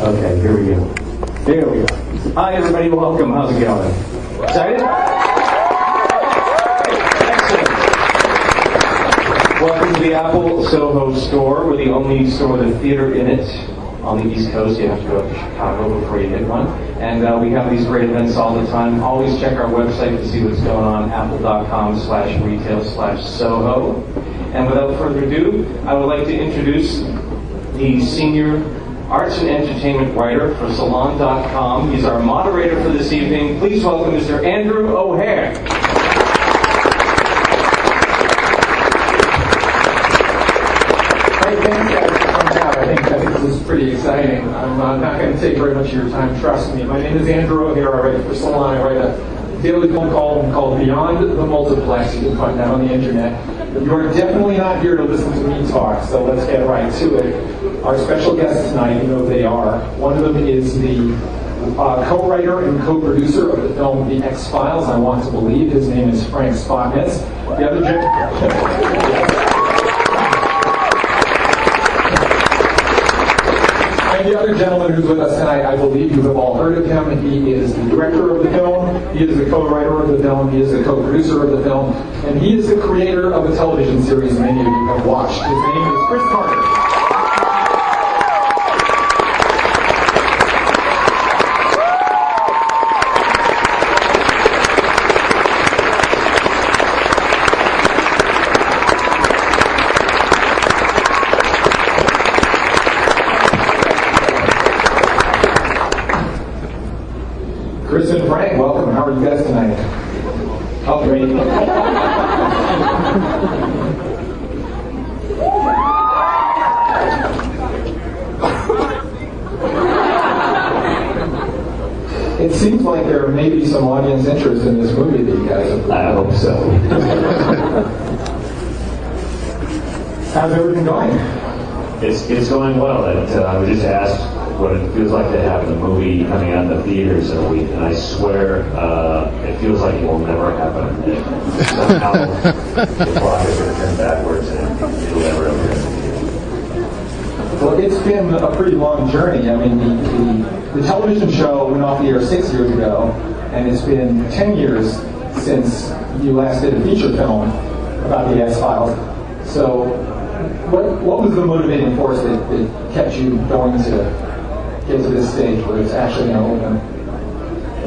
Okay, here we go. There we go. Hi, everybody. Welcome. How's it going? Excited? Excellent. Welcome to the Apple Soho store. We're the only store with a theater in it on the East Coast. You have to go up to Chicago before you hit one. And we have these great events all the time. Always check our website to see what's going on, apple.com/retail/Soho. And without further ado, I would like to introduce the senior arts and entertainment writer for Salon.com. He's our moderator for this evening. Please welcome Mr. Andrew O'Hare. Hey, thanks guys for coming out. I think this is pretty exciting. I'm not going to take very much of your time, trust me. My name is Andrew O'Hare. I write for Salon. I write a daily film called Beyond the Multiplex. You can find that on the internet. You're definitely not here to listen to me talk, so let's get right to it. Our special guests tonight, you know who they are. One of them is the co-writer and co-producer of the film The X-Files. I want to believe his name is Frank Spotnitz. The other And the other gentleman who's with us tonight, I believe you have all heard of him. He is the director of the film. He is the co-writer of the film. He is the co-producer of the film. And he is the creator of a television series many of you have watched. His name is Chris Carter. Chris and Frank, welcome. How are you guys tonight? Oh, great. It seems like there may be some audience interest in this movie that you guys have. I hope so. How's everything going? It's going well. I was just asked what it feels like to have the movie coming out in the theaters in a week, and I swear it feels like it will never happen. Somehow the clock is going to turn backwards and it'll never ever happen. Well, it's been a pretty long journey. I mean, the television show went off the air 6 years ago, and it's been 10 years since you last did a feature film about the X-Files. So what was the motivating force that kept you going to get to this stage where it's actually going to open?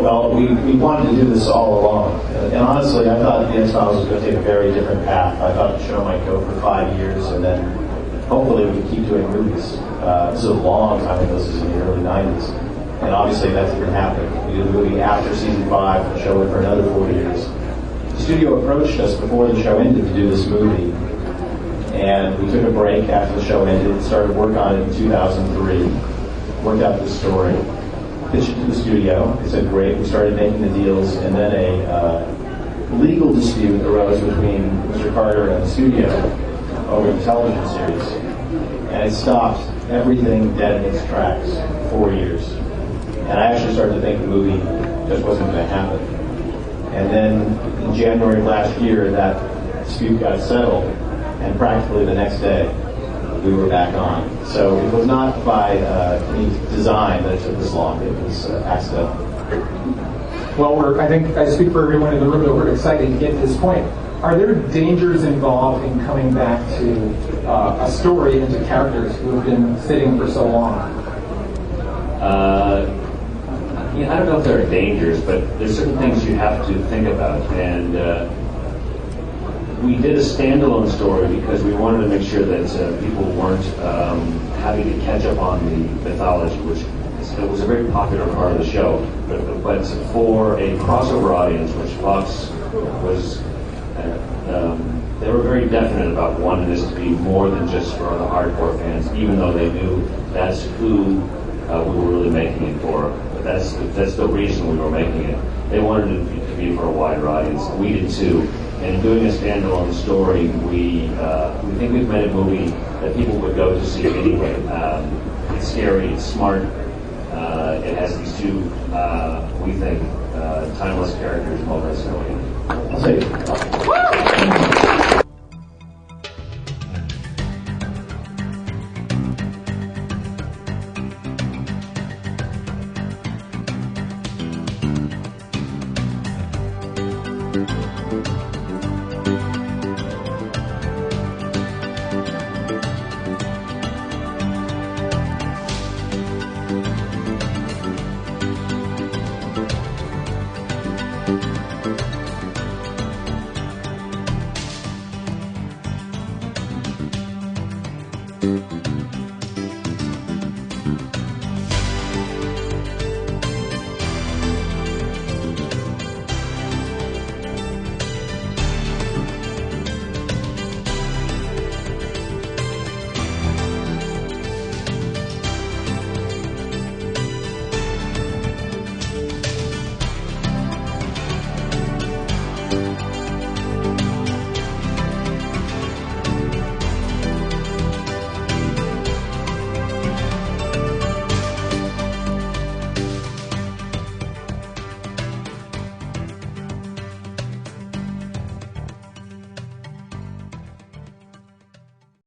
Well, we wanted to do this all along. And honestly, I thought the X-Files was going to take a very different path. I thought the show might go for 5 years and then hopefully we could keep doing movies. This is a long time ago. This is in the early 90s. And obviously that didn't happen. We did a movie after season 5, the show went for another 4 years. The studio approached us before the show ended to do this movie. And we took a break after the show ended, started work on it in 2003. Worked out the story, pitched it to the studio. They said, great. We started making the deals, and then a legal dispute arose between Mr. Carter and the studio over the television series. And it stopped everything dead in its tracks for 4 years. And I actually started to think the movie just wasn't going to happen. And then in January of last year, that dispute got settled, and practically the next day, we were back on. So it was not by any design that it took this long. It was accidental. Well, I think I speak for everyone in the room that we're excited to get to this point. Are there dangers involved in coming back to a story and to characters who have been sitting for so long? I don't know if there are dangers, but there's certain things you have to think about. And we did a standalone story because we wanted to make sure that people weren't having to catch up on the mythology, which it was a very popular part of the show. But for a crossover audience, which Fox was, they were very definite about wanting this to be more than just for the hardcore fans, even though they knew that's who we were really making it for. But that's the reason we were making it. They wanted it to be for a wider audience. We did too. And in doing a standalone story, we think we've made a movie that people would go to see anyway. It's scary, it's smart, it has these two, we think, timeless characters, multi-story. I'll say